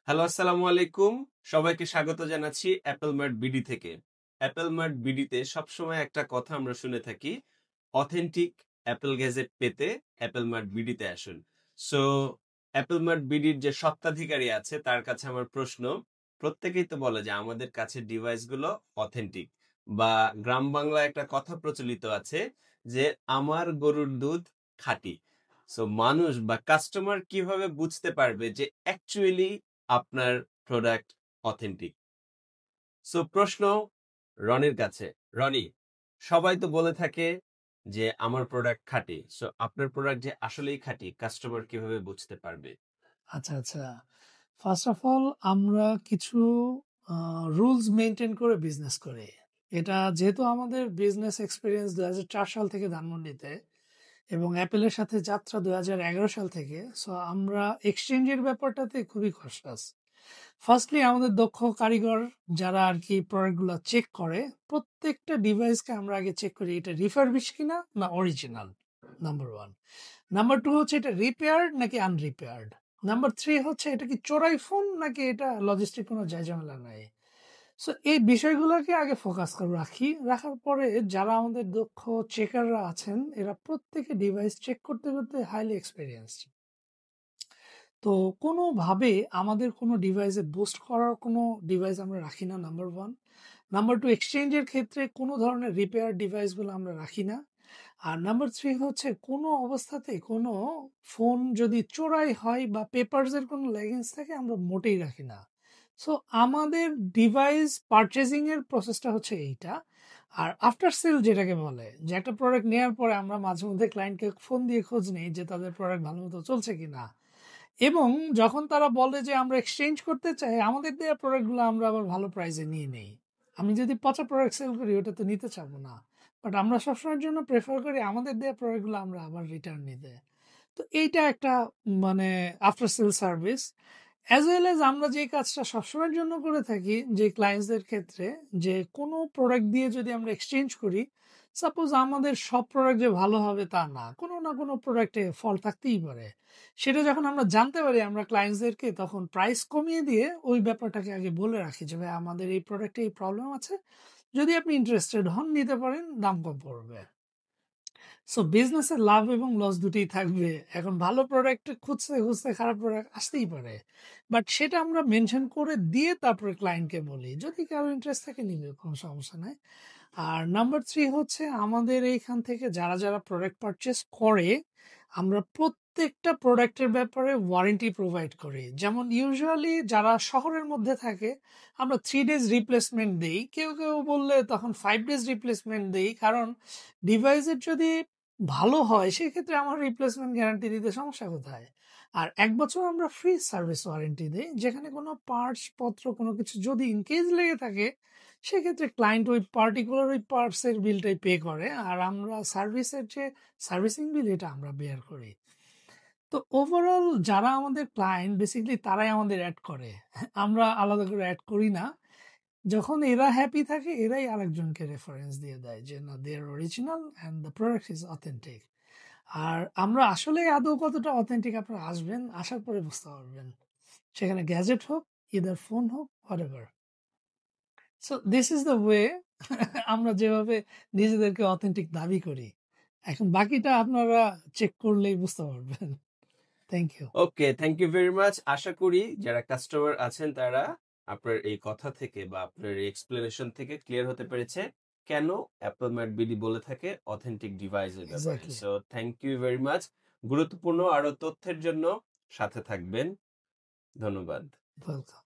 Hello, আসসালামু আলাইকুম। সবাইকে স্বাগত জানাচ্ছি অ্যাপল মার্ট বিডি থেকে। অ্যাপল মার্ট বিডিতে সবসময় একটা কথা আমরা শুনে থাকি, অথেন্টিক অ্যাপল গ্যাজেট পেতে অ্যাপল মার্ট বিডিতে আসুন। সো অ্যাপল মার্ট বিডির যে স্বত্বাধিকারী আছে তার কাছে আমার প্রশ্ন, প্রত্যেকেই তো বলে যে আমাদের কাছে ডিভাইসগুলো অথেন্টিক, বা গ্রাম বাংলায় একটা কথা প্রচলিত আছে যে আমার গরুর দুধ খাঁটি। সো মানুষ বা কাস্টমার কিভাবে বুঝতে পারবে যে অ্যাকচুয়ালি আপনার প্রোডাক্ট অথেন্টিক? সো প্রশ্ন রনির কাছে। রনি, সবাই তো বলে থাকে যে আমার প্রোডাক্ট খাঁটি। সো আপনার প্রোডাক্ট যে আসলেই খাঁটি, কাস্টমার কিভাবে বুঝতে পারবে? আচ্ছা, আচ্ছা। ফার্স্ট অফ অল আমরা কিছু রুলস মেইনটেইন করে বিজনেস করি। এটা যেহেতু আমাদের বিজনেস এক্সপেরিয়েন্স ২০০৪ সাল থেকে ধানমন্ডিতে এবং অ্যাপেলের সাথে যাত্রা ২০১১ সাল থেকে। সো আমরা এক্সচেঞ্জের ব্যাপারটাতে খুবই খসড়াস। ফার্স্টলি আমাদের দক্ষ কারিগর যারা আরকি প্রোডাক্টগুলা চেক করে, প্রত্যেকটা ডিভাইসকে আমরা আগে চেক করি এটা রিফারবিশ কিনা না অরিজিনাল, নাম্বার 1। নাম্বার 2 হচ্ছে এটা রিপেয়ার্ড নাকি আনরিপেয়ার্ড। নাম্বার 3 হচ্ছে এটা কি চোরাই ফোন নাকি এটা লজিস্টিক কোনো ঝামেলা নাই। সো এই বিষয়গুলোকে আগে ফোকাস করে রাখি। রাখার পরে যারা আমাদের দক্ষ চেকাররা আছেন এরা প্রত্যেকে ডিভাইস চেক করতে, করতে হাইলি এক্সপেরিয়েন্সড। তো কোনোভাবে আমাদের কোনো ডিভাইসে বুস্ট করার কোনো ডিভাইস আমরা রাখি না, নাম্বার 1। নাম্বার 2, এক্সচেঞ্জের ক্ষেত্রে কোনো ধরনের রিপেয়ার ডিভাইসগুলো আমরা রাখি না। আর নাম্বার 3 হচ্ছে কোনো অবস্থাতেই কোনো ফোন যদি চোরাই হয় বা পেপারসের কোনো লেগিংস থাকে আমরা মোটেই রাখি না। সো আমাদের ডিভাইস পারচেজিং এর প্রসেসটা হচ্ছে এইটা। আর আফটার সেল যেটাকে বলে যে একটা প্রোডাক্ট নেওয়ার পরে আমরা মাঝে মধ্যে ক্লায়েন্টকে ফোন দিয়ে খোঁজ নেই যে তাদের প্রোডাক্ট ভালো মতো চলছে কিনা। এবং যখন তারা বলে যে আমরা এক্সচেঞ্জ করতে চাই, আমাদের দেওয়া প্রোডাক্টগুলো আমরা আবার ভালো প্রাইসে নিয়ে নেই। আমি যদি পচা প্রোডাক্ট সেল করি ওটা তো নিতে চাবো না। বাট আমরা সবসময়ের জন্য প্রেফার করি আমাদের দেওয়া প্রোডাক্টগুলো আমরা আবার রিটার্ন নিতে। তো এইটা একটা মানে after sale service. As well as আমরা যে কাজটা সবসময়ের জন্য করে থাকি যে ক্লায়েন্টসদের ক্ষেত্রে, যে কোনো প্রোডাক্ট দিয়ে যদি আমরা এক্সচেঞ্জ করি, সাপোজ আমাদের সব প্রোডাক্ট যে ভালো হবে তা না, কোনো না কোনো প্রোডাক্টে ফল্ট থাকতেই পারে। সেটা যখন আমরা জানতে পারি আমরা ক্লায়েন্টসদেরকে তখন প্রাইস কমিয়ে দিয়ে ওই ব্যাপারটাকে আগে বলে রাখি যে ভাই আমাদের এই প্রোডাক্টে এই প্রবলেম আছে, যদি আপনি ইন্টারেস্টেড হন নিতে পারেন, দাম কম পড়বে। সো বিজনেসের লাভ এবং লস দুটোই থাকবে। এখন ভালো প্রোডাক্ট খুঁজতে, খুঁজতে খারাপ প্রোডাক্ট আসতেই পারে। বাট সেটা আমরা মেনশন করে দিয়ে তারপরে ক্লায়েন্টকে বলি। যদি কারো ইন্টারেস্ট থাকে নিবে, কোনো সমস্যা নাই। আর নাম্বার 3 হচ্ছে আমাদের এইখান থেকে যারা, যারা প্রোডাক্ট পারচেজ করে, আমরা প্রত্যেকটা প্রোডাক্টের ব্যাপারে ওয়ারেন্টি প্রোভাইড করি। যেমন ইউজুয়ালি যারা শহরের মধ্যে থাকে আমরা 3 ডেজ রিপ্লেসমেন্ট দেই। কেউ, কেউ বললে তখন 5 ডেজ রিপ্লেসমেন্ট দেই। কারণ ডিভাইসের যদি ভালো হয় সেক্ষেত্রে আমার রিপ্লেসমেন্ট গ্যারান্টি দিতে সমস্যা কোথায়? আর ১ বছর আমরা ফ্রি সার্ভিস ওয়ারেন্টি দেই। যেখানে কোনো পার্টস পত্র কোনো কিছু যদি ইন কেস লেগে থাকে সেক্ষেত্রে ক্লায়েন্ট ওই পার্টিকুলার ওই পার্টস এর বিলটাই পে করে। আর আমরা সার্ভিসের যে সার্ভিসিং বিল এটা আমরা বেয়ার করি। তো ওভারঅল যারা আমাদের ক্লায়েন্ট বেসিক্যালি তারাই আমাদের এড করে। আমরা আলাদা করে এড করি না। যখন এরা হ্যাপি থাকে এরাই আরেকজনকে রেফারেন্স দিয়ে দেয় যে না they are original and the product is authentic. আর আমরা আসলে আদৌ কতটা অথেন্টিক আপনারা আসবেন, আসার পরে বুঝতে পারবেন। সেখানে গ্যাজেট হোক, ইদার ফোন হোক, whatever. So this is the way আমরা যেভাবে নিজেদেরকে অথেন্টিক দাবি করি। এখন বাকিটা আপনারা চেক করলেই বুঝতে পারবেন। Thank you. Okay, thank you very much. আশা করি যারা কাস্টমার আছেন তারা আপনার এই কথা থেকে বা আপনার এই এক্সপ্লেনেশন থেকে ক্লিয়ার হতে পেরেছে কেন অ্যাপল মার্ট বিডি বলে থাকে অথেন্টিক ডিভাইসের ব্যাপারে। Exactly. So thank you very much. গুরুত্বপূর্ণ আরো তথ্যের জন্য সাথে থাকবেন। ধন্যবাদ। ওয়েলকাম।